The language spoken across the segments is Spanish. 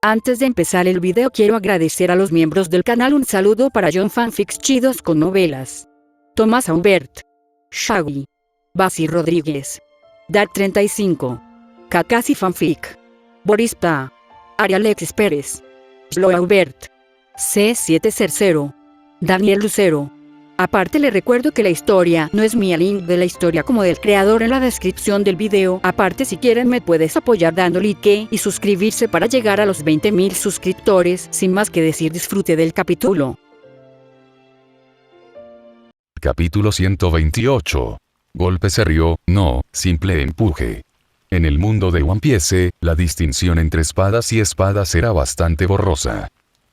Antes de empezar el video quiero agradecer a los miembros del canal. Un saludo para John Fanfics Chidos con Novelas, Tomás Aubert, Shaggy, Basi Rodríguez, Dark35, Kakasi Fanfic, Boris Pa, Arialexis Pérez, Slow Aubert, C700, Daniel Lucero. Aparte le recuerdo que la historia no es mía, link de la historia como del creador en la descripción del video. Aparte si quieren me puedes apoyar dando like y suscribirse para llegar a los 20.000 suscriptores. Sin más que decir, disfrute del capítulo. Capítulo 128. Golpe serio, no, simple empuje. En el mundo de One Piece, la distinción entre espadas y espadas era bastante borrosa.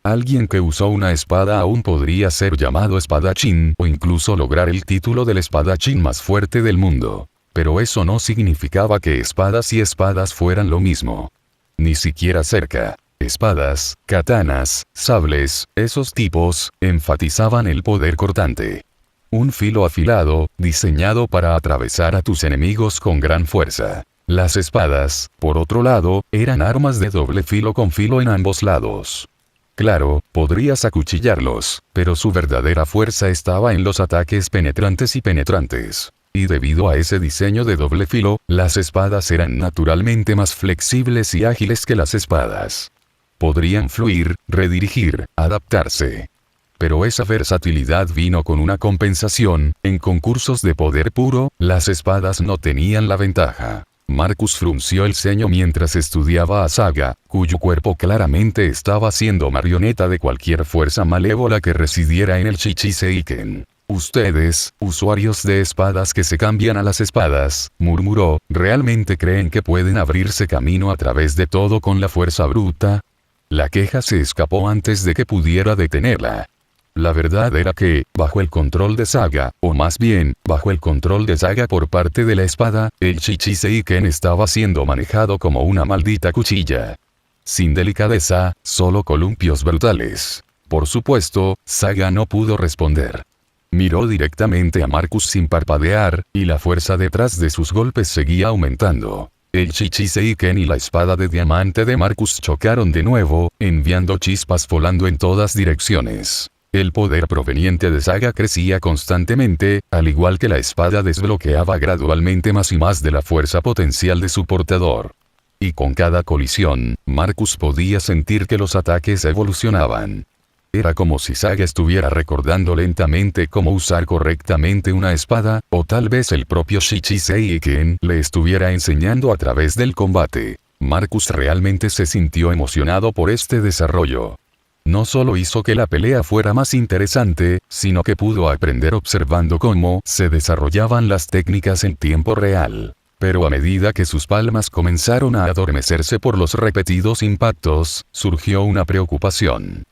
Alguien que usó una espada aún podría ser llamado espadachín o incluso lograr el título del espadachín más fuerte del mundo. Pero eso no significaba que espadas y espadas fueran lo mismo. Ni siquiera cerca. Espadas, katanas, sables, esos tipos, enfatizaban el poder cortante. Un filo afilado, diseñado para atravesar a tus enemigos con gran fuerza. Las espadas, por otro lado, eran armas de doble filo con filo en ambos lados. Claro, podrías acuchillarlos, pero su verdadera fuerza estaba en los ataques penetrantes. Y debido a ese diseño de doble filo, las espadas eran naturalmente más flexibles y ágiles que las espadas. Podrían fluir, redirigir, adaptarse. Pero esa versatilidad vino con una compensación. En concursos de poder puro, las espadas no tenían la ventaja. Marcus frunció el ceño mientras estudiaba a Saga, cuyo cuerpo claramente estaba siendo marioneta de cualquier fuerza malévola que residiera en el Shichiseiken. Ustedes, usuarios de espadas que se cambian a las espadas, murmuró, ¿realmente creen que pueden abrirse camino a través de todo con la fuerza bruta? La queja se escapó antes de que pudiera detenerla. La verdad era que, bajo el control de Saga, o más bien, bajo el control de Saga por parte de la espada, el Shichiseiken estaba siendo manejado como una maldita cuchilla. Sin delicadeza, solo columpios brutales. Por supuesto, Saga no pudo responder. Miró directamente a Marcus sin parpadear, y la fuerza detrás de sus golpes seguía aumentando. El Shichiseiken y la espada de diamante de Marcus chocaron de nuevo, enviando chispas volando en todas direcciones. El poder proveniente de Saga crecía constantemente, al igual que la espada desbloqueaba gradualmente más y más de la fuerza potencial de su portador. Y con cada colisión, Marcus podía sentir que los ataques evolucionaban. Era como si Saga estuviera recordando lentamente cómo usar correctamente una espada, o tal vez el propio Shichiseiken le estuviera enseñando a través del combate. Marcus realmente se sintió emocionado por este desarrollo. No solo hizo que la pelea fuera más interesante, sino que pudo aprender observando cómo se desarrollaban las técnicas en tiempo real. Pero a medida que sus palmas comenzaron a adormecerse por los repetidos impactos, surgió una preocupación.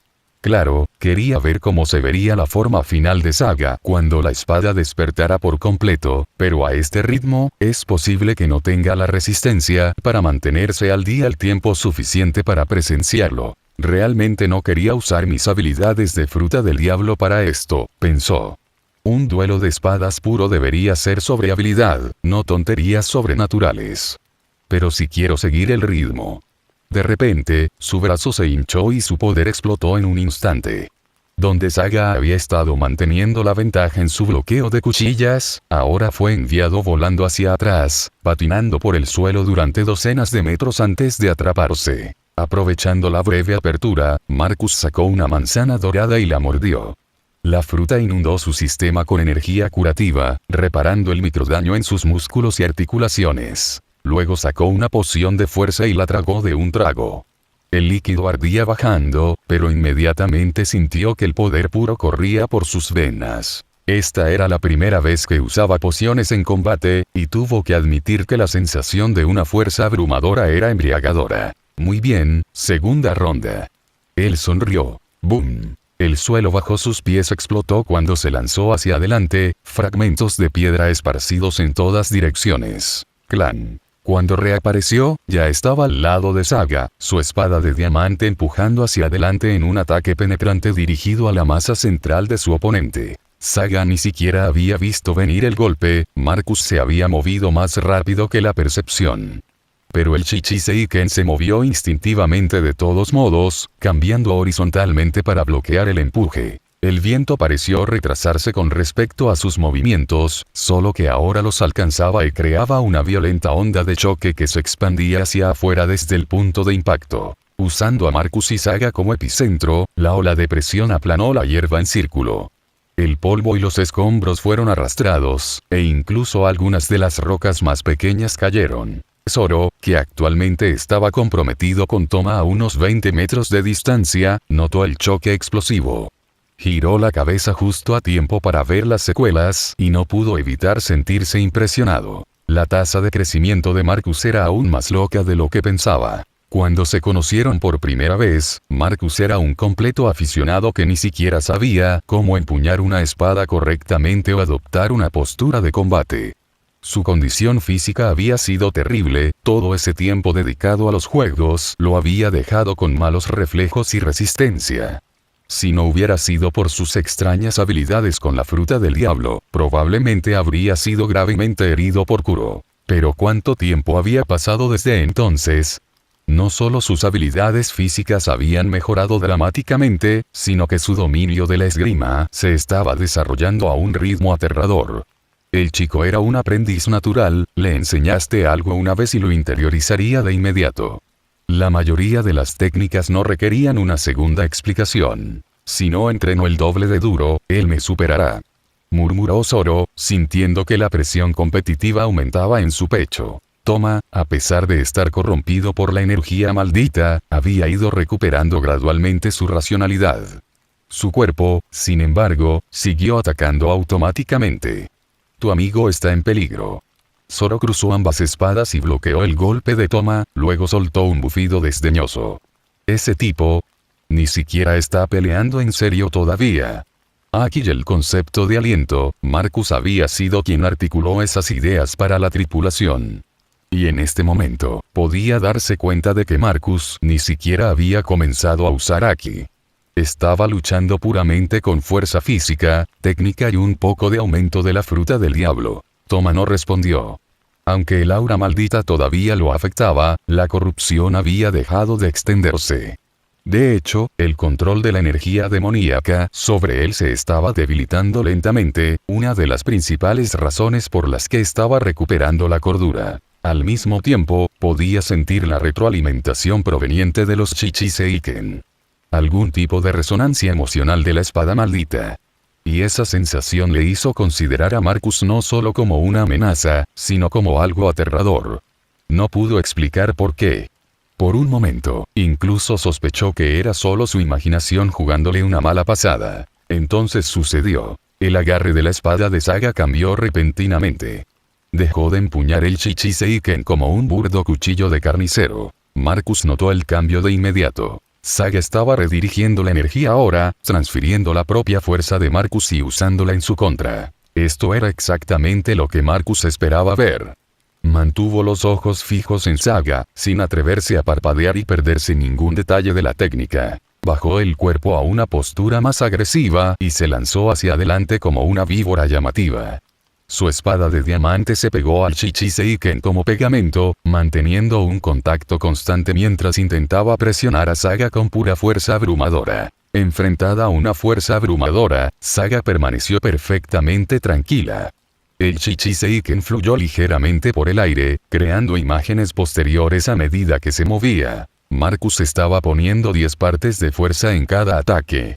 Claro, quería ver cómo se vería la forma final de Saga cuando la espada despertara por completo, pero a este ritmo, es posible que no tenga la resistencia para mantenerse al día el tiempo suficiente para presenciarlo. Realmente no quería usar mis habilidades de fruta del diablo para esto, pensó. Un duelo de espadas puro debería ser sobre habilidad, no tonterías sobrenaturales. Pero si quiero seguir el ritmo. De repente, su brazo se hinchó y su poder explotó en un instante. Donde Saga había estado manteniendo la ventaja en su bloqueo de cuchillas, ahora fue enviado volando hacia atrás, patinando por el suelo durante docenas de metros antes de atraparse. Aprovechando la breve apertura, Marcus sacó una manzana dorada y la mordió. La fruta inundó su sistema con energía curativa, reparando el microdaño en sus músculos y articulaciones. Luego sacó una poción de fuerza y la tragó de un trago. El líquido ardía bajando, pero inmediatamente sintió que el poder puro corría por sus venas. Esta era la primera vez que usaba pociones en combate, y tuvo que admitir que la sensación de una fuerza abrumadora era embriagadora. Muy bien, segunda ronda. Él sonrió. ¡Boom! El suelo bajo sus pies explotó cuando se lanzó hacia adelante, fragmentos de piedra esparcidos en todas direcciones. ¡Clan! Cuando reapareció, ya estaba al lado de Saga, su espada de diamante empujando hacia adelante en un ataque penetrante dirigido a la masa central de su oponente. Saga ni siquiera había visto venir el golpe, Marcus se había movido más rápido que la percepción. Pero el Shichiseiken se movió instintivamente de todos modos, cambiando horizontalmente para bloquear el empuje. El viento pareció retrasarse con respecto a sus movimientos, solo que ahora los alcanzaba y creaba una violenta onda de choque que se expandía hacia afuera desde el punto de impacto. Usando a Marcus y Saga como epicentro, la ola de presión aplanó la hierba en círculo. El polvo y los escombros fueron arrastrados, e incluso algunas de las rocas más pequeñas cayeron. Zoro, que actualmente estaba comprometido con Toma a unos 20 metros de distancia, notó el choque explosivo. Giró la cabeza justo a tiempo para ver las secuelas y no pudo evitar sentirse impresionado. La tasa de crecimiento de Marcus era aún más loca de lo que pensaba. Cuando se conocieron por primera vez, Marcus era un completo aficionado que ni siquiera sabía cómo empuñar una espada correctamente o adoptar una postura de combate. Su condición física había sido terrible, todo ese tiempo dedicado a los juegos lo había dejado con malos reflejos y resistencia. Si no hubiera sido por sus extrañas habilidades con la fruta del diablo, probablemente habría sido gravemente herido por Kuro. Pero ¿cuánto tiempo había pasado desde entonces? No solo sus habilidades físicas habían mejorado dramáticamente, sino que su dominio de la esgrima se estaba desarrollando a un ritmo aterrador. El chico era un aprendiz natural, le enseñaste algo una vez y lo interiorizaría de inmediato. La mayoría de las técnicas no requerían una segunda explicación. Si no entreno el doble de duro, él me superará. Murmuró Zoro, sintiendo que la presión competitiva aumentaba en su pecho. Toma, a pesar de estar corrompido por la energía maldita, había ido recuperando gradualmente su racionalidad. Su cuerpo, sin embargo, siguió atacando automáticamente. Tu amigo está en peligro. Zoro cruzó ambas espadas y bloqueó el golpe de Toma, luego soltó un bufido desdeñoso. Ese tipo ni siquiera está peleando en serio todavía. Aquí el concepto de aliento, Marcus había sido quien articuló esas ideas para la tripulación. Y en este momento, podía darse cuenta de que Marcus ni siquiera había comenzado a usar Aki. Estaba luchando puramente con fuerza física, técnica y un poco de aumento de la fruta del diablo. Toma no respondió. Aunque el aura maldita todavía lo afectaba, la corrupción había dejado de extenderse. De hecho, el control de la energía demoníaca sobre él se estaba debilitando lentamente, una de las principales razones por las que estaba recuperando la cordura. Al mismo tiempo, podía sentir la retroalimentación proveniente de los Shichiseiken. Algún tipo de resonancia emocional de la espada maldita. Y esa sensación le hizo considerar a Marcus no solo como una amenaza, sino como algo aterrador. No pudo explicar por qué. Por un momento, incluso sospechó que era solo su imaginación jugándole una mala pasada. Entonces sucedió. El agarre de la espada de Saga cambió repentinamente. Dejó de empuñar el Shichiseiken como un burdo cuchillo de carnicero. Marcus notó el cambio de inmediato. Saga estaba redirigiendo la energía ahora, transfiriendo la propia fuerza de Marcus y usándola en su contra. Esto era exactamente lo que Marcus esperaba ver. Mantuvo los ojos fijos en Saga, sin atreverse a parpadear y perderse ningún detalle de la técnica. Bajó el cuerpo a una postura más agresiva y se lanzó hacia adelante como una víbora llamativa. Su espada de diamante se pegó al Shichiseiken como pegamento, manteniendo un contacto constante mientras intentaba presionar a Saga con pura fuerza abrumadora. Enfrentada a una fuerza abrumadora, Saga permaneció perfectamente tranquila. El Shichiseiken fluyó ligeramente por el aire, creando imágenes posteriores a medida que se movía. Marcus estaba poniendo 10 partes de fuerza en cada ataque.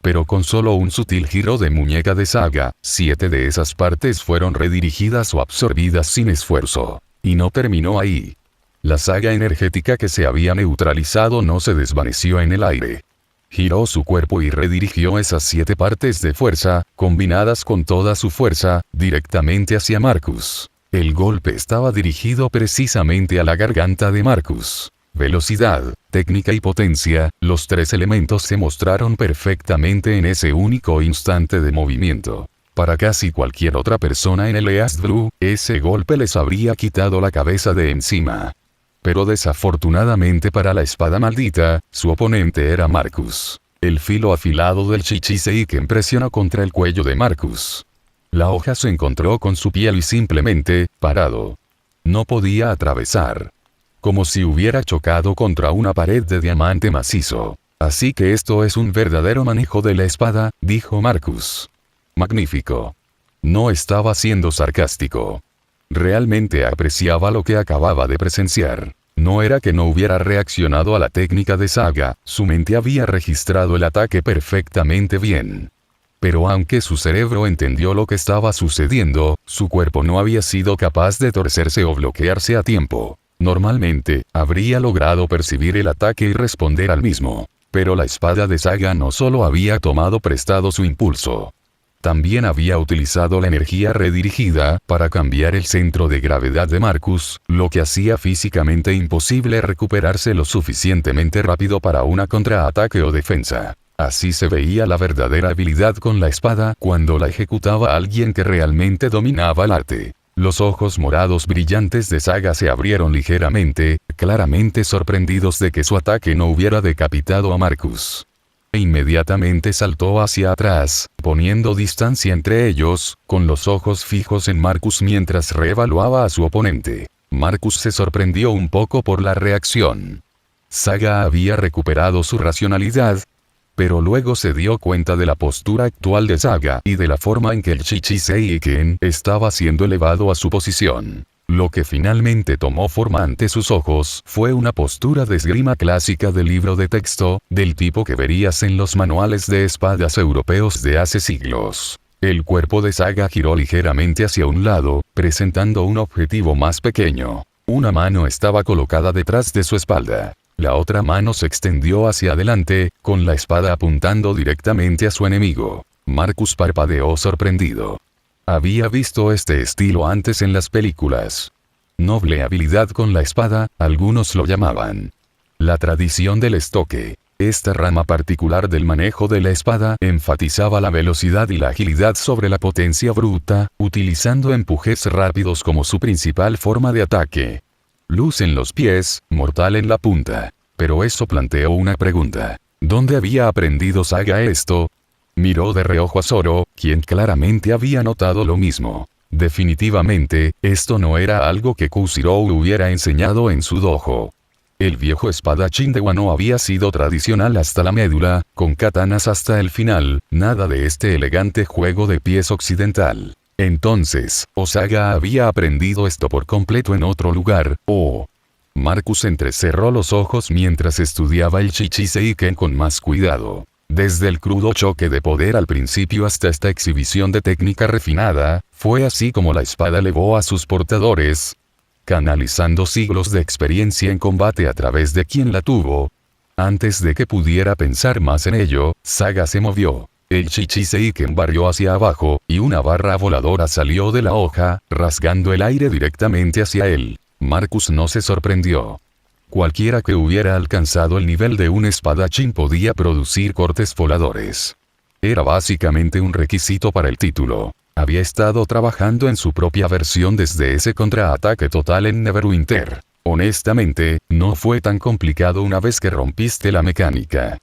Pero con solo un sutil giro de muñeca de Saga, 7 de esas partes fueron redirigidas o absorbidas sin esfuerzo. Y no terminó ahí. La saga energética que se había neutralizado no se desvaneció en el aire. Giró su cuerpo y redirigió esas 7 partes de fuerza, combinadas con toda su fuerza, directamente hacia Marcus. El golpe estaba dirigido precisamente a la garganta de Marcus. Velocidad, técnica y potencia, los 3 elementos se mostraron perfectamente en ese único instante de movimiento. Para casi cualquier otra persona en el East Blue, ese golpe les habría quitado la cabeza de encima. Pero desafortunadamente para la espada maldita, su oponente era Marcus. El filo afilado del Shichiseiken presionó contra el cuello de Marcus. La hoja se encontró con su piel y simplemente, parado. No podía atravesar. como si hubiera chocado contra una pared de diamante macizo. Así que esto es un verdadero manejo de la espada, dijo Marcus. Magnífico. No estaba siendo sarcástico. Realmente apreciaba lo que acababa de presenciar. No era que no hubiera reaccionado a la técnica de Saga, su mente había registrado el ataque perfectamente bien. Pero aunque su cerebro entendió lo que estaba sucediendo, su cuerpo no había sido capaz de torcerse o bloquearse a tiempo. Normalmente, habría logrado percibir el ataque y responder al mismo. Pero la espada de Saga no solo había tomado prestado su impulso. También había utilizado la energía redirigida para cambiar el centro de gravedad de Marcus, lo que hacía físicamente imposible recuperarse lo suficientemente rápido para una contraataque o defensa. Así se veía la verdadera habilidad con la espada cuando la ejecutaba alguien que realmente dominaba el arte. Los ojos morados brillantes de Saga se abrieron ligeramente, claramente sorprendidos de que su ataque no hubiera decapitado a Marcus. Inmediatamente saltó hacia atrás, poniendo distancia entre ellos, con los ojos fijos en Marcus mientras reevaluaba a su oponente. Marcus se sorprendió un poco por la reacción. Saga había recuperado su racionalidad, pero luego se dio cuenta de la postura actual de Saga y de la forma en que el Shiseiken estaba siendo elevado a su posición. Lo que finalmente tomó forma ante sus ojos fue una postura de esgrima clásica de libro de texto, del tipo que verías en los manuales de espadas europeos de hace siglos. El cuerpo de Saga giró ligeramente hacia un lado, presentando un objetivo más pequeño. Una mano estaba colocada detrás de su espalda. La otra mano se extendió hacia adelante, con la espada apuntando directamente a su enemigo. Marcus parpadeó sorprendido. Había visto este estilo antes en las películas. Noble habilidad con la espada, algunos lo llamaban. La tradición del estoque. Esta rama particular del manejo de la espada enfatizaba la velocidad y la agilidad sobre la potencia bruta, utilizando empujes rápidos como su principal forma de ataque. Luz en los pies, mortal en la punta. Pero eso planteó una pregunta. ¿Dónde había aprendido Saga esto? Miró de reojo a Zoro, quien claramente había notado lo mismo. Definitivamente, esto no era algo que Kushirou hubiera enseñado en su dojo. El viejo espadachín de Wano había sido tradicional hasta la médula, con katanas hasta el final, nada de este elegante juego de pies occidental. Entonces, Saga había aprendido esto por completo en otro lugar, Marcus entrecerró los ojos mientras estudiaba el Shiseiken con más cuidado. Desde el crudo choque de poder al principio hasta esta exhibición de técnica refinada, fue así como la espada elevó a sus portadores, canalizando siglos de experiencia en combate a través de quien la tuvo. Antes de que pudiera pensar más en ello, Saga se movió. El Shiseiken barrió hacia abajo, y una barra voladora salió de la hoja, rasgando el aire directamente hacia él. Marcus no se sorprendió. Cualquiera que hubiera alcanzado el nivel de un espadachín podía producir cortes voladores. Era básicamente un requisito para el título. Había estado trabajando en su propia versión desde ese contraataque total en Neverwinter. Honestamente, no fue tan complicado una vez que rompiste la mecánica.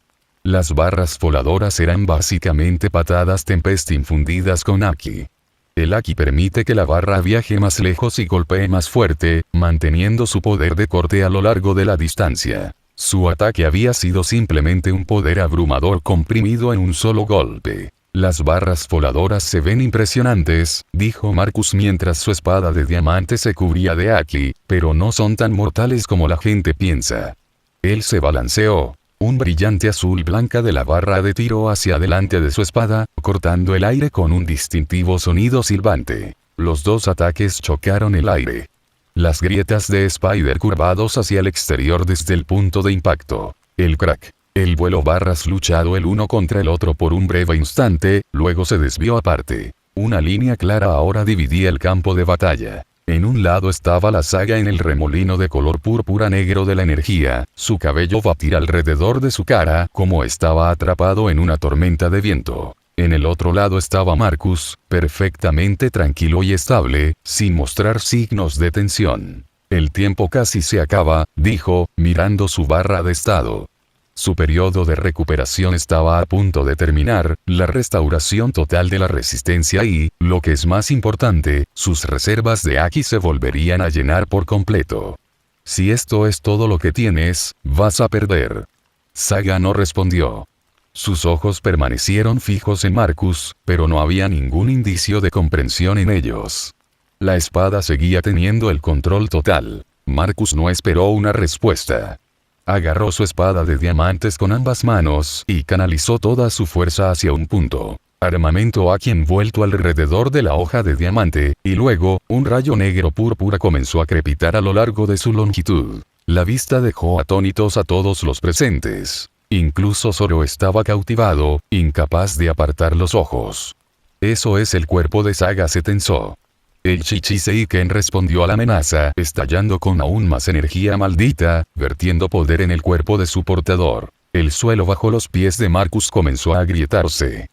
Las barras voladoras eran básicamente patadas Tempest infundidas con Aki. El Aki permite que la barra viaje más lejos y golpee más fuerte, manteniendo su poder de corte a lo largo de la distancia. Su ataque había sido simplemente un poder abrumador comprimido en un solo golpe. Las barras voladoras se ven impresionantes, dijo Marcus mientras su espada de diamante se cubría de Aki, pero no son tan mortales como la gente piensa. Él se balanceó. Un brillante azul blanca de la barra de tiro hacia adelante de su espada, cortando el aire con un distintivo sonido silbante. Los dos ataques chocaron el aire. Las grietas de Spider curvados hacia el exterior desde el punto de impacto. El crack. El vuelo barras luchado el uno contra el otro por un breve instante, luego se desvió aparte. Una línea clara ahora dividía el campo de batalla. En un lado estaba la Saga en el remolino de color púrpura negro de la energía, su cabello batía alrededor de su cara como estaba atrapado en una tormenta de viento. En el otro lado estaba Marcus, perfectamente tranquilo y estable, sin mostrar signos de tensión. El tiempo casi se acaba, dijo, mirando su barra de estado. Su periodo de recuperación estaba a punto de terminar, la restauración total de la resistencia y, lo que es más importante, sus reservas de Aki se volverían a llenar por completo. Si esto es todo lo que tienes, vas a perder. Saga no respondió. Sus ojos permanecieron fijos en Marcus, pero no había ningún indicio de comprensión en ellos. La espada seguía teniendo el control total. Marcus no esperó una respuesta. Agarró su espada de diamantes con ambas manos y canalizó toda su fuerza hacia un punto. Armamento aquí envuelto alrededor de la hoja de diamante, y luego, un rayo negro púrpura comenzó a crepitar a lo largo de su longitud. La vista dejó atónitos a todos los presentes. Incluso Zoro estaba cautivado, incapaz de apartar los ojos. Eso es, el cuerpo de Saga se tensó. El Chichisen respondió a la amenaza, estallando con aún más energía maldita, vertiendo poder en el cuerpo de su portador. El suelo bajo los pies de Marcus comenzó a agrietarse.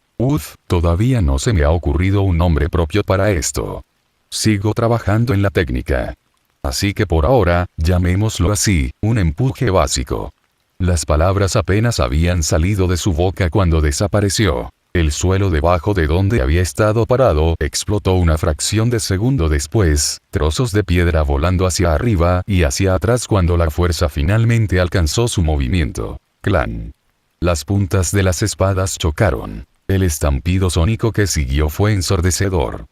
Todavía no se me ha ocurrido un nombre propio para esto. Sigo trabajando en la técnica. Así que por ahora, llamémoslo así, un empuje básico. Las palabras apenas habían salido de su boca cuando desapareció. El suelo debajo de donde había estado parado explotó una fracción de segundo después, trozos de piedra volando hacia arriba y hacia atrás cuando la fuerza finalmente alcanzó su movimiento. ¡Clan! Las puntas de las espadas chocaron. El estampido sónico que siguió fue ensordecedor.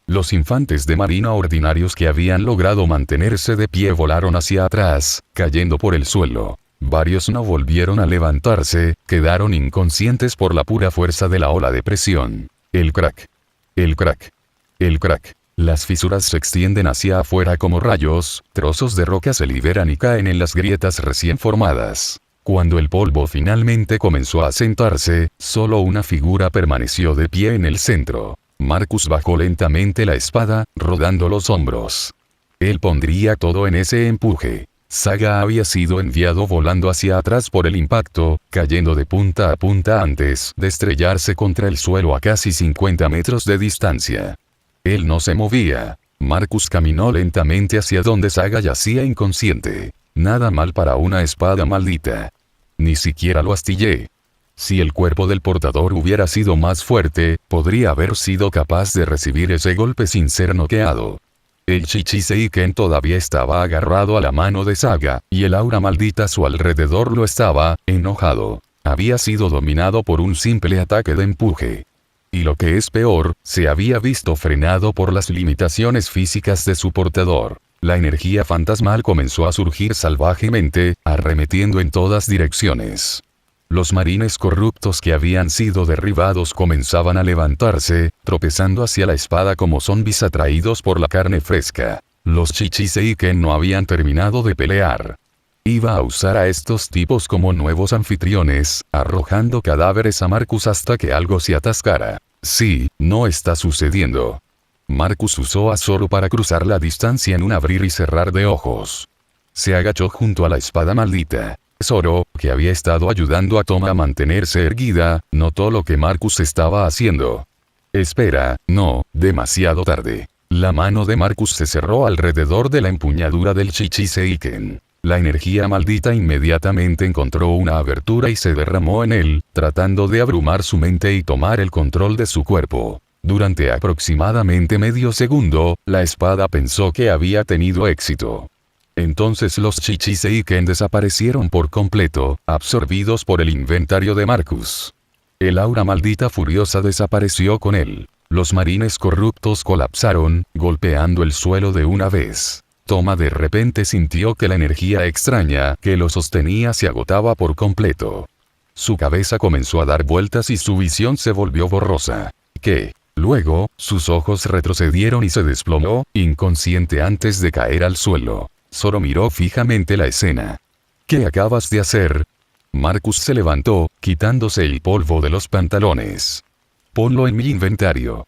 Los infantes de marina ordinarios que habían logrado mantenerse de pie volaron hacia atrás, cayendo por el suelo. Varios no volvieron a levantarse, quedaron inconscientes por la pura fuerza de la ola de presión. El crack. El crack. El crack. Las fisuras se extienden hacia afuera como rayos, trozos de roca se liberan y caen en las grietas recién formadas. Cuando el polvo finalmente comenzó a asentarse, solo una figura permaneció de pie en el centro. Marcus bajó lentamente la espada, rodando los hombros. Él pondría todo en ese empuje. Saga había sido enviado volando hacia atrás por el impacto, cayendo de punta a punta antes de estrellarse contra el suelo a casi 50 metros de distancia. Él no se movía. Marcus caminó lentamente hacia donde Saga yacía inconsciente. Nada mal para una espada maldita. Ni siquiera lo astillé. Si el cuerpo del portador hubiera sido más fuerte, podría haber sido capaz de recibir ese golpe sin ser noqueado. El Chichisen todavía estaba agarrado a la mano de Saga, y el aura maldita a su alrededor lo estaba, enojado. Había sido dominado por un simple ataque de empuje. Y lo que es peor, se había visto frenado por las limitaciones físicas de su portador. La energía fantasmal comenzó a surgir salvajemente, arremetiendo en todas direcciones. Los marines corruptos que habían sido derribados comenzaban a levantarse, tropezando hacia la espada como zombis atraídos por la carne fresca. Los Chichisen no habían terminado de pelear. Iba a usar a estos tipos como nuevos anfitriones, arrojando cadáveres a Marcus hasta que algo se atascara. Sí, no está sucediendo. Marcus usó a Zoro para cruzar la distancia en un abrir y cerrar de ojos. Se agachó junto a la espada maldita. Zoro, que había estado ayudando a Toma a mantenerse erguida, notó lo que Marcus estaba haciendo. Espera, no, demasiado tarde. La mano de Marcus se cerró alrededor de la empuñadura del Chichisen. La energía maldita inmediatamente encontró una abertura y se derramó en él, tratando de abrumar su mente y tomar el control de su cuerpo. Durante aproximadamente medio segundo, la espada pensó que había tenido éxito. Entonces los Chichisen desaparecieron por completo, absorbidos por el inventario de Marcus. El aura maldita furiosa desapareció con él. Los marines corruptos colapsaron, golpeando el suelo de una vez. Toma de repente sintió que la energía extraña que lo sostenía se agotaba por completo. Su cabeza comenzó a dar vueltas y su visión se volvió borrosa. ¿Qué? Luego, sus ojos retrocedieron y se desplomó, inconsciente antes de caer al suelo. Zoro miró fijamente la escena. ¿Qué acabas de hacer? Marcus se levantó, quitándose el polvo de los pantalones. Ponlo en mi inventario.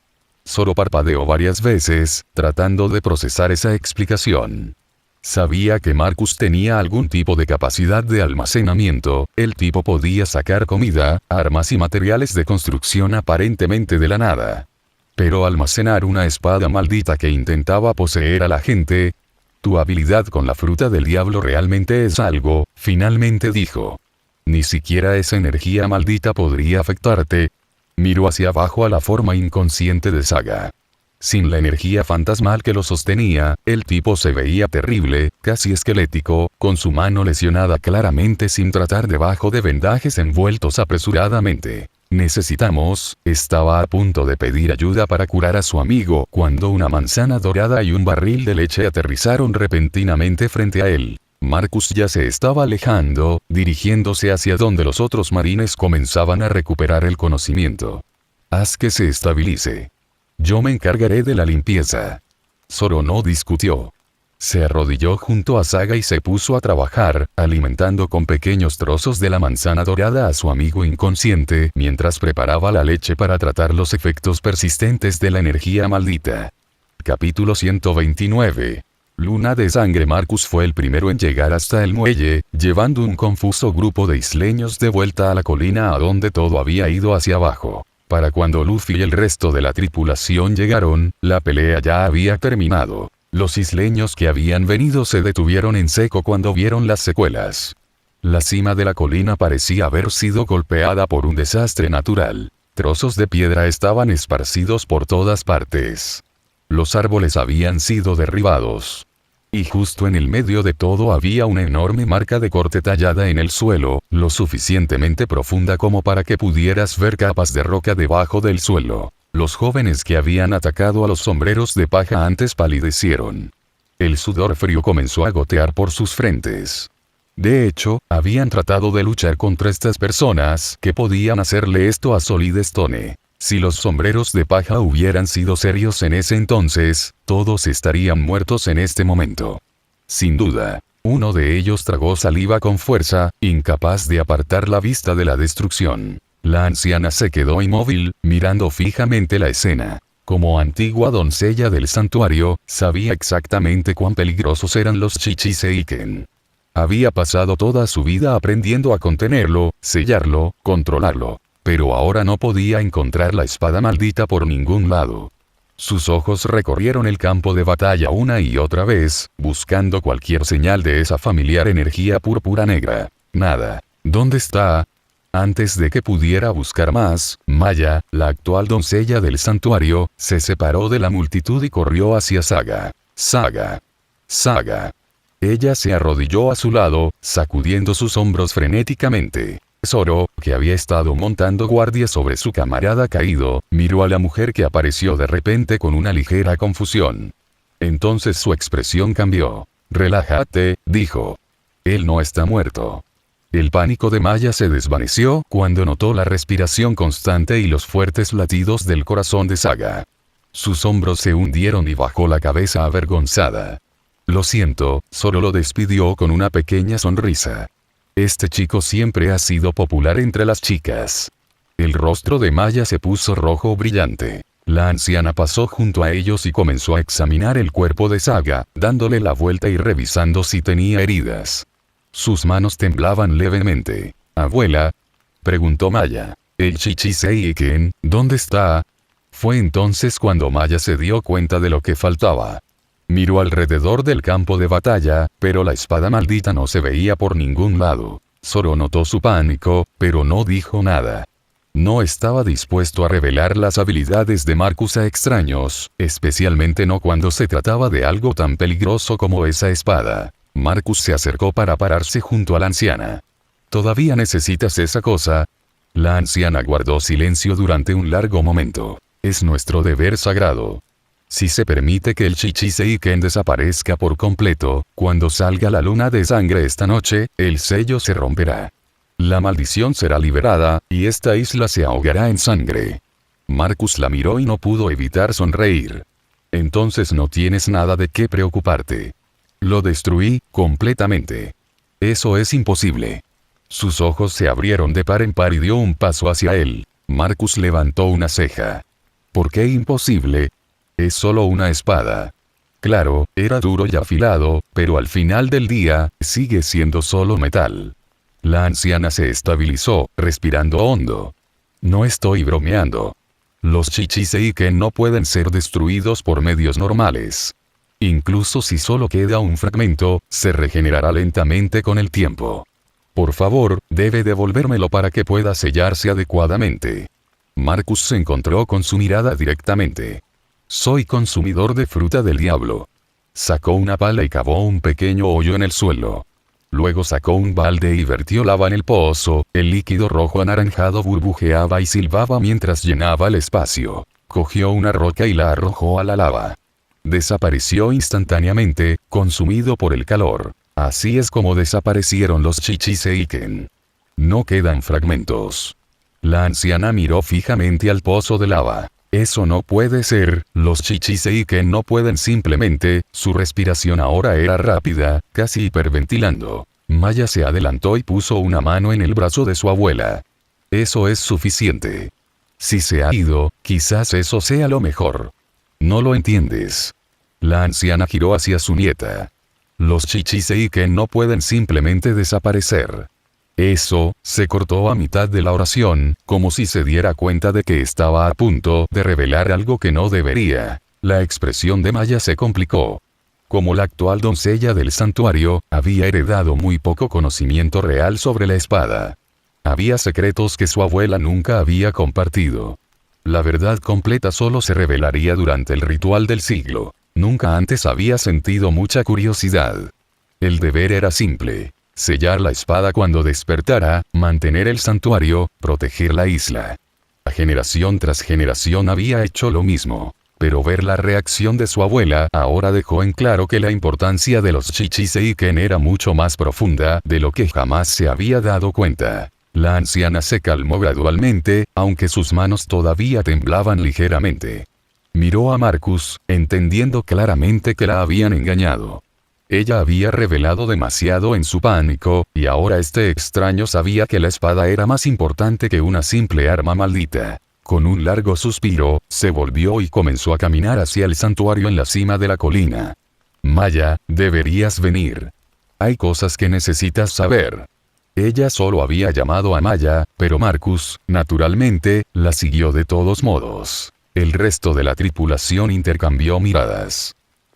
Zoro parpadeó varias veces, tratando de procesar esa explicación. Sabía que Marcus tenía algún tipo de capacidad de almacenamiento, el tipo podía sacar comida, armas y materiales de construcción aparentemente de la nada. Pero almacenar una espada maldita que intentaba poseer a la gente... Tu habilidad con la fruta del diablo realmente es algo, finalmente dijo. Ni siquiera esa energía maldita podría afectarte. Miró hacia abajo a la forma inconsciente de Saga. Sin la energía fantasmal que lo sostenía, el tipo se veía terrible, casi esquelético, con su mano lesionada claramente sin tratar debajo de vendajes envueltos apresuradamente. Estaba a punto de pedir ayuda para curar a su amigo cuando una manzana dorada y un barril de leche aterrizaron repentinamente frente a él. Marcus ya se estaba alejando, dirigiéndose hacia donde los otros marines comenzaban a recuperar el conocimiento. Haz que se estabilice. Yo me encargaré de la limpieza. Zoro no discutió. Se arrodilló junto a Saga y se puso a trabajar, alimentando con pequeños trozos de la manzana dorada a su amigo inconsciente mientras preparaba la leche para tratar los efectos persistentes de la energía maldita. Capítulo 129. Luna de sangre. Marcus fue el primero en llegar hasta el muelle, llevando un confuso grupo de isleños de vuelta a la colina a donde todo había ido hacia abajo. Para cuando Luffy y el resto de la tripulación llegaron, la pelea ya había terminado. Los isleños que habían venido se detuvieron en seco cuando vieron las secuelas. La cima de la colina parecía haber sido golpeada por un desastre natural. Trozos de piedra estaban esparcidos por todas partes. Los árboles habían sido derribados. Y justo en el medio de todo había una enorme marca de corte tallada en el suelo, lo suficientemente profunda como para que pudieras ver capas de roca debajo del suelo. Los jóvenes que habían atacado a los sombreros de paja antes palidecieron. El sudor frío comenzó a gotear por sus frentes. De hecho, habían tratado de luchar contra estas personas que podían hacerle esto a Solid Stone. Si los sombreros de paja hubieran sido serios en ese entonces, todos estarían muertos en este momento. Sin duda, uno de ellos tragó saliva con fuerza, incapaz de apartar la vista de la destrucción. La anciana se quedó inmóvil, mirando fijamente la escena. Como antigua doncella del santuario, sabía exactamente cuán peligrosos eran los Chichiseiken. Había pasado toda su vida aprendiendo a contenerlo, sellarlo, controlarlo. Pero ahora no podía encontrar la espada maldita por ningún lado. Sus ojos recorrieron el campo de batalla una y otra vez, buscando cualquier señal de esa familiar energía púrpura negra. Nada. ¿Dónde está? Antes de que pudiera buscar más, Maya, la actual doncella del santuario, se separó de la multitud y corrió hacia Saga. Saga. Saga. Ella se arrodilló a su lado, sacudiendo sus hombros frenéticamente. Zoro, que había estado montando guardia sobre su camarada caído, miró a la mujer que apareció de repente con una ligera confusión. Entonces su expresión cambió. Relájate, dijo. Él no está muerto. El pánico de Maya se desvaneció cuando notó la respiración constante y los fuertes latidos del corazón de Saga. Sus hombros se hundieron y bajó la cabeza avergonzada. Lo siento, Zoro lo despidió con una pequeña sonrisa. Este chico siempre ha sido popular entre las chicas. El rostro de Maya se puso rojo brillante. La anciana pasó junto a ellos y comenzó a examinar el cuerpo de Saga, dándole la vuelta y revisando si tenía heridas. Sus manos temblaban levemente. «Abuela», preguntó Maya. «¿El Chichiseiken, dónde está?» Fue entonces cuando Maya se dio cuenta de lo que faltaba. Miró alrededor del campo de batalla, pero la espada maldita no se veía por ningún lado. Zoro notó su pánico, pero no dijo nada. No estaba dispuesto a revelar las habilidades de Marcus a extraños, especialmente no cuando se trataba de algo tan peligroso como esa espada. Marcus se acercó para pararse junto a la anciana. ¿Todavía necesitas esa cosa? La anciana guardó silencio durante un largo momento. Es nuestro deber sagrado. Si se permite que el Chichiseiken desaparezca por completo, cuando salga la luna de sangre esta noche, el sello se romperá. La maldición será liberada, y esta isla se ahogará en sangre. Marcus la miró y no pudo evitar sonreír. Entonces no tienes nada de qué preocuparte. Lo destruí, completamente. Eso es imposible. Sus ojos se abrieron de par en par y dio un paso hacia él. Marcus levantó una ceja. ¿Por qué imposible? Es solo una espada. Claro, era duro y afilado, pero al final del día, sigue siendo solo metal. La anciana se estabilizó, respirando hondo. No estoy bromeando. Los Chichiseiken no pueden ser destruidos por medios normales. Incluso si solo queda un fragmento, se regenerará lentamente con el tiempo. Por favor, debe devolvérmelo para que pueda sellarse adecuadamente. Marcus se encontró con su mirada directamente. Soy consumidor de fruta del diablo. Sacó una pala y cavó un pequeño hoyo en el suelo. Luego sacó un balde y vertió lava en el pozo, el líquido rojo anaranjado burbujeaba y silbaba mientras llenaba el espacio. Cogió una roca y la arrojó a la lava. Desapareció instantáneamente, consumido por el calor. Así es como desaparecieron los Chichis-Eiken. No quedan fragmentos. La anciana miró fijamente al pozo de lava. Eso no puede ser, los Chichis-Eiken no pueden simplemente, su respiración ahora era rápida, casi hiperventilando. Maya se adelantó y puso una mano en el brazo de su abuela. Eso es suficiente. Si se ha ido, quizás eso sea lo mejor. No lo entiendes. La anciana giró hacia su nieta. Los Chichis-Eiken no pueden simplemente desaparecer. Eso, se cortó a mitad de la oración, como si se diera cuenta de que estaba a punto de revelar algo que no debería. La expresión de Maya se complicó. Como la actual doncella del santuario, había heredado muy poco conocimiento real sobre la espada. Había secretos que su abuela nunca había compartido. La verdad completa solo se revelaría durante el ritual del siglo. Nunca antes había sentido mucha curiosidad. El deber era simple. Sellar la espada cuando despertara, mantener el santuario, proteger la isla. Generación tras generación había hecho lo mismo. Pero ver la reacción de su abuela ahora dejó en claro que la importancia de los Chichis-Eiken era mucho más profunda de lo que jamás se había dado cuenta. La anciana se calmó gradualmente, aunque sus manos todavía temblaban ligeramente. Miró a Marcus, entendiendo claramente que la habían engañado. Ella había revelado demasiado en su pánico, y ahora este extraño sabía que la espada era más importante que una simple arma maldita. Con un largo suspiro, se volvió y comenzó a caminar hacia el santuario en la cima de la colina. Maya, deberías venir. Hay cosas que necesitas saber. Ella solo había llamado a Maya, pero Marcus, naturalmente, la siguió de todos modos. El resto de la tripulación intercambió miradas.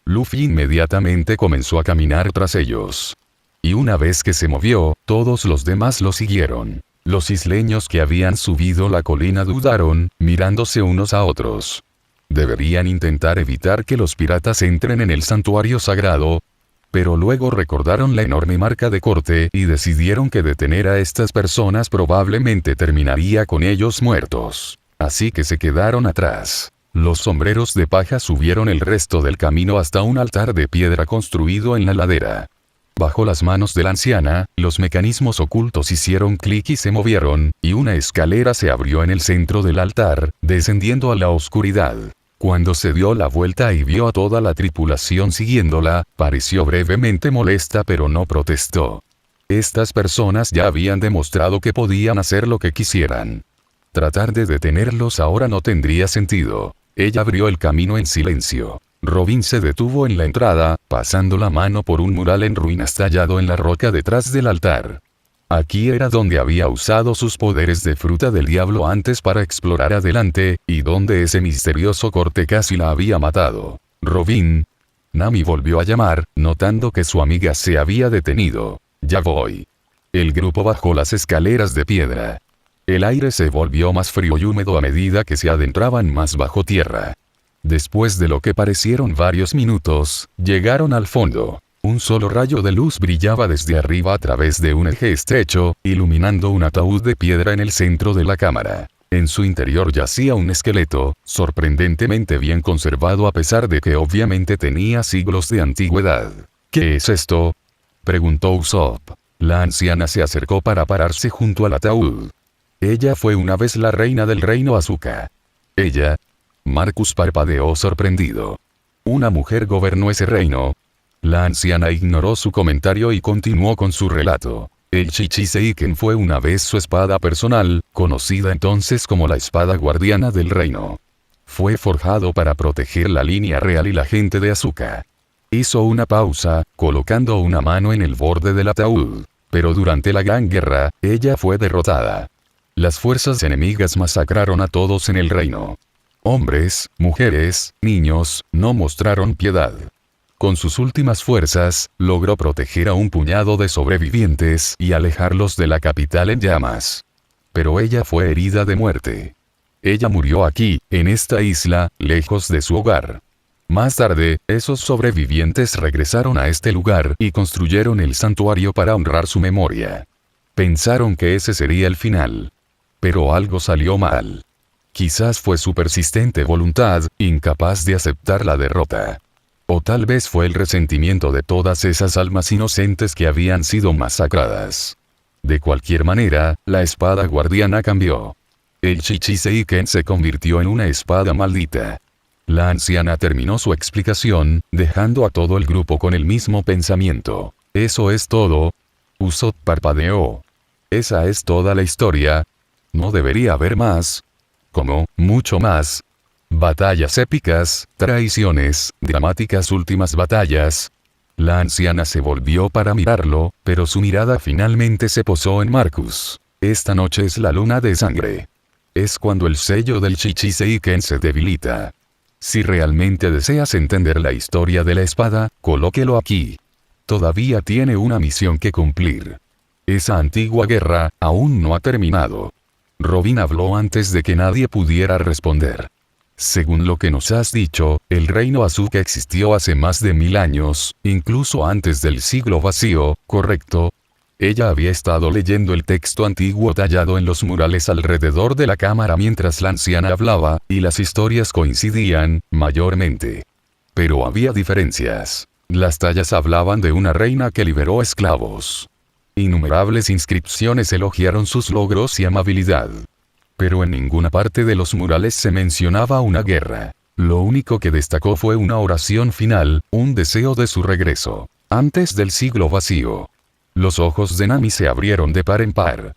Luffy inmediatamente comenzó a caminar tras ellos. Y una vez que se movió, todos los demás lo siguieron. Los isleños que habían subido la colina dudaron, mirándose unos a otros. Deberían intentar evitar que los piratas entren en el santuario sagrado. Pero luego recordaron la enorme marca de corte y decidieron que detener a estas personas probablemente terminaría con ellos muertos. Así que se quedaron atrás. Los sombreros de paja subieron el resto del camino hasta un altar de piedra construido en la ladera. Bajo las manos de la anciana, los mecanismos ocultos hicieron clic y se movieron, y una escalera se abrió en el centro del altar, descendiendo a la oscuridad. Cuando se dio la vuelta y vio a toda la tripulación siguiéndola, pareció brevemente molesta pero no protestó. Estas personas ya habían demostrado que podían hacer lo que quisieran. Tratar de detenerlos ahora no tendría sentido. Ella abrió el camino en silencio. Robin se detuvo en la entrada, pasando la mano por un mural en ruinas tallado en la roca detrás del altar. Aquí era donde había usado sus poderes de fruta del diablo antes para explorar adelante, y donde ese misterioso corte casi la había matado. Robin. Nami volvió a llamar, notando que su amiga se había detenido. Ya voy. El grupo bajó las escaleras de piedra. El aire se volvió más frío y húmedo a medida que se adentraban más bajo tierra. Después de lo que parecieron varios minutos, llegaron al fondo. Un solo rayo de luz brillaba desde arriba a través de un eje estrecho, iluminando un ataúd de piedra en el centro de la cámara. En su interior yacía un esqueleto, sorprendentemente bien conservado a pesar de que obviamente tenía siglos de antigüedad. ¿Qué es esto?, preguntó Usopp. La anciana se acercó para pararse junto al ataúd. Ella fue una vez la reina del reino Asuka. Ella. Marcus parpadeó sorprendido. Una mujer gobernó ese reino. La anciana ignoró su comentario y continuó con su relato. El Chichis-Eiken fue una vez su espada personal, conocida entonces como la espada guardiana del reino. Fue forjado para proteger la línea real y la gente de Asuka. Hizo una pausa, colocando una mano en el borde del ataúd. Pero durante la Gran Guerra, ella fue derrotada. Las fuerzas enemigas masacraron a todos en el reino. Hombres, mujeres, niños, no mostraron piedad. Con sus últimas fuerzas, logró proteger a un puñado de sobrevivientes y alejarlos de la capital en llamas. Pero ella fue herida de muerte. Ella murió aquí, en esta isla, lejos de su hogar. Más tarde, esos sobrevivientes regresaron a este lugar y construyeron el santuario para honrar su memoria. Pensaron que ese sería el final. Pero algo salió mal. Quizás fue su persistente voluntad, incapaz de aceptar la derrota. O tal vez fue el resentimiento de todas esas almas inocentes que habían sido masacradas. De cualquier manera, la espada guardiana cambió. El Chichiseiken se convirtió en una espada maldita. La anciana terminó su explicación, dejando a todo el grupo con el mismo pensamiento. ¿Eso es todo? Usopp parpadeó. ¿Esa es toda la historia? ¿No debería haber más? ¿Cómo? Mucho más. Batallas épicas, traiciones, dramáticas últimas batallas. La anciana se volvió para mirarlo, pero su mirada finalmente se posó en Marcus. Esta noche es la luna de sangre. Es cuando el sello del Chichiseiken se debilita. Si realmente deseas entender la historia de la espada, colóquelo aquí. Todavía tiene una misión que cumplir. Esa antigua guerra, aún no ha terminado. Robin habló antes de que nadie pudiera responder. Según lo que nos has dicho, el reino Asuka existió hace más de 1000 años, incluso antes del siglo vacío, ¿correcto? Ella había estado leyendo el texto antiguo tallado en los murales alrededor de la cámara mientras la anciana hablaba, y las historias coincidían, mayormente. Pero había diferencias. Las tallas hablaban de una reina que liberó esclavos. Innumerables inscripciones elogiaron sus logros y amabilidad. Pero en ninguna parte de los murales se mencionaba una guerra. Lo único que destacó fue una oración final, un deseo de su regreso. Antes del siglo vacío. Los ojos de Nami se abrieron de par en par.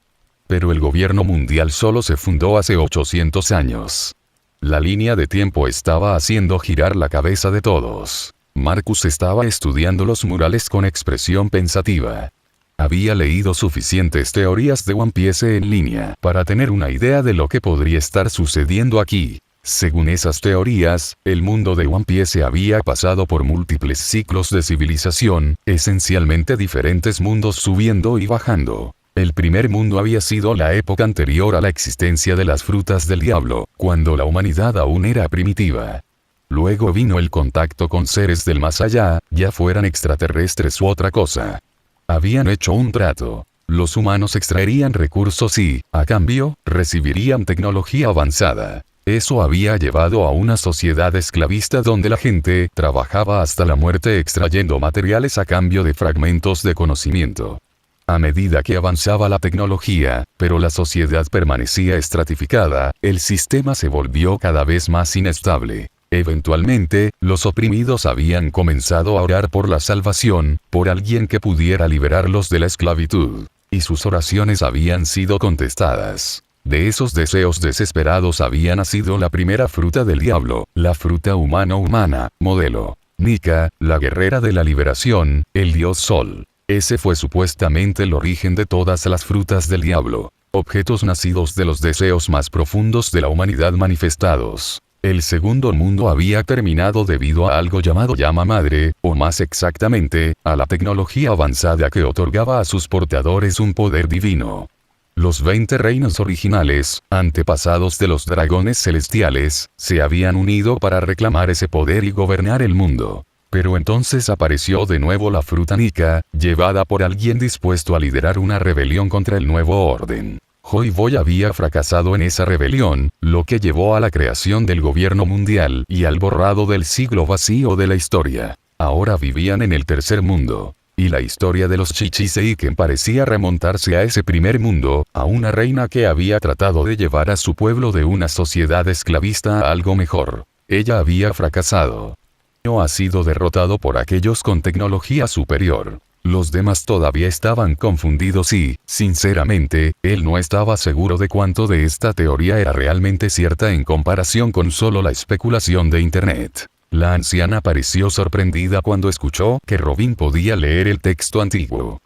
Pero el gobierno mundial solo se fundó hace 800 años. La línea de tiempo estaba haciendo girar la cabeza de todos. Marcus estaba estudiando los murales con expresión pensativa. Había leído suficientes teorías de One Piece en línea para tener una idea de lo que podría estar sucediendo aquí. Según esas teorías, el mundo de One Piece había pasado por múltiples ciclos de civilización, esencialmente diferentes mundos subiendo y bajando. El primer mundo había sido la época anterior a la existencia de las frutas del diablo, cuando la humanidad aún era primitiva. Luego vino el contacto con seres del más allá, ya fueran extraterrestres u otra cosa. Habían hecho un trato. Los humanos extraerían recursos y, a cambio, recibirían tecnología avanzada. Eso había llevado a una sociedad esclavista donde la gente trabajaba hasta la muerte extrayendo materiales a cambio de fragmentos de conocimiento. A medida que avanzaba la tecnología, pero la sociedad permanecía estratificada, el sistema se volvió cada vez más inestable. Eventualmente, los oprimidos habían comenzado a orar por la salvación, por alguien que pudiera liberarlos de la esclavitud. Y sus oraciones habían sido contestadas. De esos deseos desesperados había nacido la primera fruta del diablo, la fruta humana, modelo. Nika, la guerrera de la liberación, el dios Sol. Ese fue supuestamente el origen de todas las frutas del diablo. Objetos nacidos de los deseos más profundos de la humanidad manifestados. El segundo mundo había terminado debido a algo llamado llama madre, o más exactamente, a la tecnología avanzada que otorgaba a sus portadores un poder divino. Los 20 reinos originales, antepasados de los dragones celestiales, se habían unido para reclamar ese poder y gobernar el mundo. Pero entonces apareció de nuevo la fruta Nika, llevada por alguien dispuesto a liderar una rebelión contra el nuevo orden. Joy Boy había fracasado en esa rebelión, lo que llevó a la creación del gobierno mundial y al borrado del siglo vacío de la historia. Ahora vivían en el tercer mundo. Y la historia de los Chichiseiken parecía remontarse a ese primer mundo, a una reina que había tratado de llevar a su pueblo de una sociedad esclavista a algo mejor. Ella había fracasado. No ha sido derrotado por aquellos con tecnología superior. Los demás todavía estaban confundidos y, sinceramente, él no estaba seguro de cuánto de esta teoría era realmente cierta en comparación con solo la especulación de Internet. La anciana pareció sorprendida cuando escuchó que Robin podía leer el texto antiguo.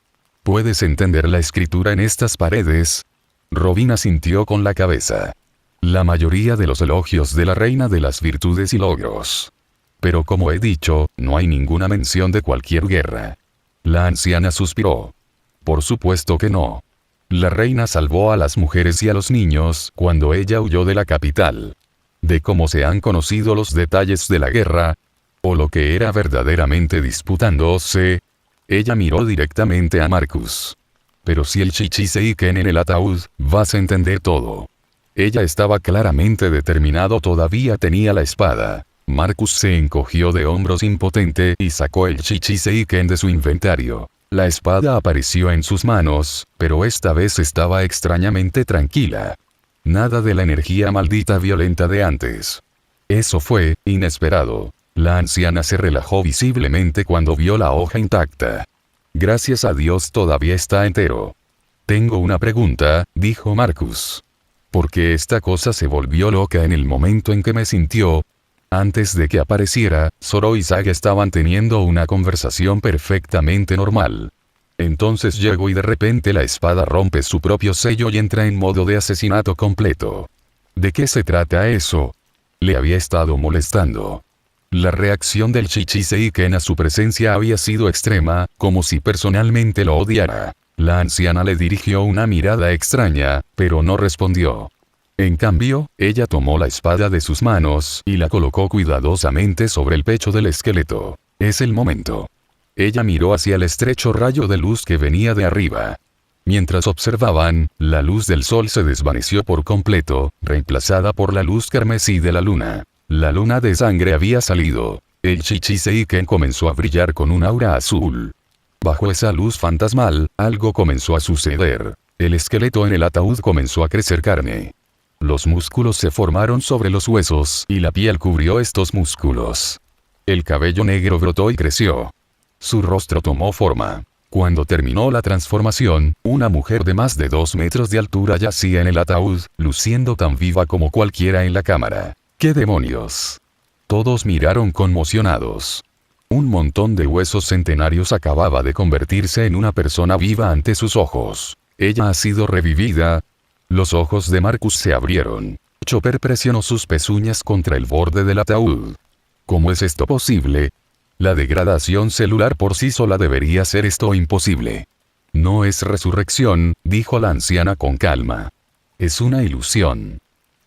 ¿Puedes entender la escritura en estas paredes? Robin asintió con la cabeza. La mayoría de los elogios de la reina de las virtudes y logros. Pero como he dicho, no hay ninguna mención de cualquier guerra. La anciana suspiró. Por supuesto que no. La reina salvó a las mujeres y a los niños cuando ella huyó de la capital. De cómo se han conocido los detalles de la guerra, o lo que era verdaderamente disputándose, ella miró directamente a Marcus. Pero si el Chichiseiken en el ataúd, vas a entender todo. Ella estaba claramente determinado, todavía tenía la espada. Marcus se encogió de hombros impotente y sacó el Chichiseiken de su inventario. La espada apareció en sus manos, pero esta vez estaba extrañamente tranquila. Nada de la energía maldita violenta de antes. Eso fue inesperado. La anciana se relajó visiblemente cuando vio la hoja intacta. Gracias a Dios todavía está entero. Tengo una pregunta, dijo Marcus. ¿Por qué esta cosa se volvió loca en el momento en que me sintió? Antes de que apareciera, Zoro y Saga estaban teniendo una conversación perfectamente normal. Entonces llegó y de repente la espada rompe su propio sello y entra en modo de asesinato completo. ¿De qué se trata eso? Le había estado molestando. La reacción del Chichiseiken a su presencia había sido extrema, como si personalmente lo odiara. La anciana le dirigió una mirada extraña, pero no respondió. En cambio, ella tomó la espada de sus manos y la colocó cuidadosamente sobre el pecho del esqueleto. Es el momento. Ella miró hacia el estrecho rayo de luz que venía de arriba. Mientras observaban, la luz del sol se desvaneció por completo, reemplazada por la luz carmesí de la luna. La luna de sangre había salido. El Chichiseiken comenzó a brillar con un aura azul. Bajo esa luz fantasmal, algo comenzó a suceder. El esqueleto en el ataúd comenzó a crecer carne. Los músculos se formaron sobre los huesos y la piel cubrió estos músculos. El cabello negro brotó y creció. Su rostro tomó forma. Cuando terminó la transformación, una mujer de más de 2 metros de altura yacía en el ataúd, luciendo tan viva como cualquiera en la cámara. ¡Qué demonios! Todos miraron conmocionados. Un montón de huesos centenarios acababa de convertirse en una persona viva ante sus ojos. Ella ha sido revivida. Los ojos de Marcus se abrieron. Chopper presionó sus pezuñas contra el borde del ataúd. ¿Cómo es esto posible? La degradación celular por sí sola debería ser esto imposible. No es resurrección, dijo la anciana con calma. Es una ilusión.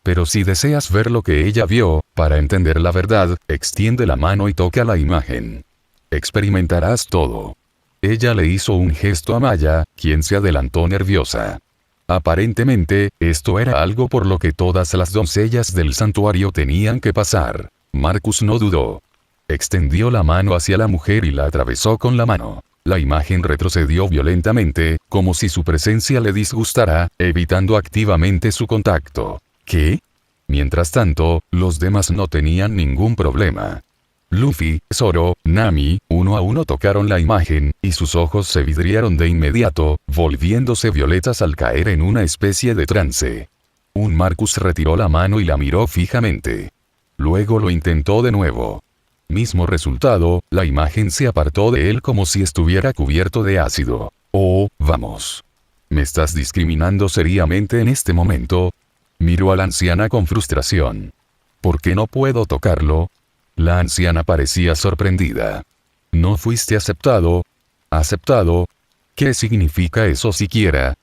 Pero si deseas ver lo que ella vio, para entender la verdad, extiende la mano y toca la imagen. Experimentarás todo. Ella le hizo un gesto a Maya, quien se adelantó nerviosa. Aparentemente, esto era algo por lo que todas las doncellas del santuario tenían que pasar. Marcus no dudó. Extendió la mano hacia la mujer y la atravesó con la mano. La imagen retrocedió violentamente, como si su presencia le disgustara, evitando activamente su contacto. ¿Qué? Mientras tanto, los demás no tenían ningún problema. Luffy, Zoro, Nami, uno a uno tocaron la imagen, y sus ojos se vidriaron de inmediato, volviéndose violetas al caer en una especie de trance. Un Marcus retiró la mano y la miró fijamente. Luego lo intentó de nuevo. Mismo resultado, la imagen se apartó de él como si estuviera cubierto de ácido. Oh, vamos. ¿Me estás discriminando seriamente en este momento? Miró a la anciana con frustración. ¿Por qué no puedo tocarlo? La anciana parecía sorprendida. ¿No fuiste aceptado? ¿Aceptado? ¿Qué significa eso siquiera?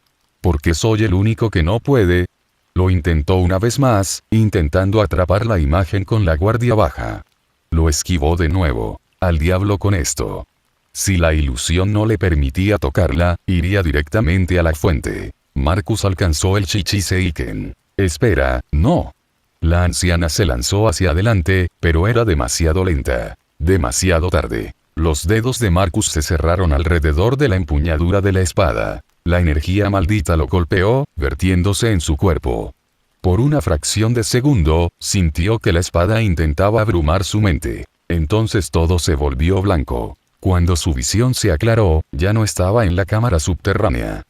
¿Porque soy el único que no puede? Lo intentó una vez más, intentando atrapar la imagen con la guardia baja. Lo esquivó de nuevo. Al diablo con esto. Si la ilusión no le permitía tocarla, iría directamente a la fuente. Marcus alcanzó el Chichiseiken. Espera, no. La anciana se lanzó hacia adelante, pero era demasiado lenta. Demasiado tarde. Los dedos de Marcus se cerraron alrededor de la empuñadura de la espada. La energía maldita lo golpeó, vertiéndose en su cuerpo. Por una fracción de segundo, sintió que la espada intentaba abrumar su mente. Entonces todo se volvió blanco. Cuando su visión se aclaró, ya no estaba en la cámara subterránea.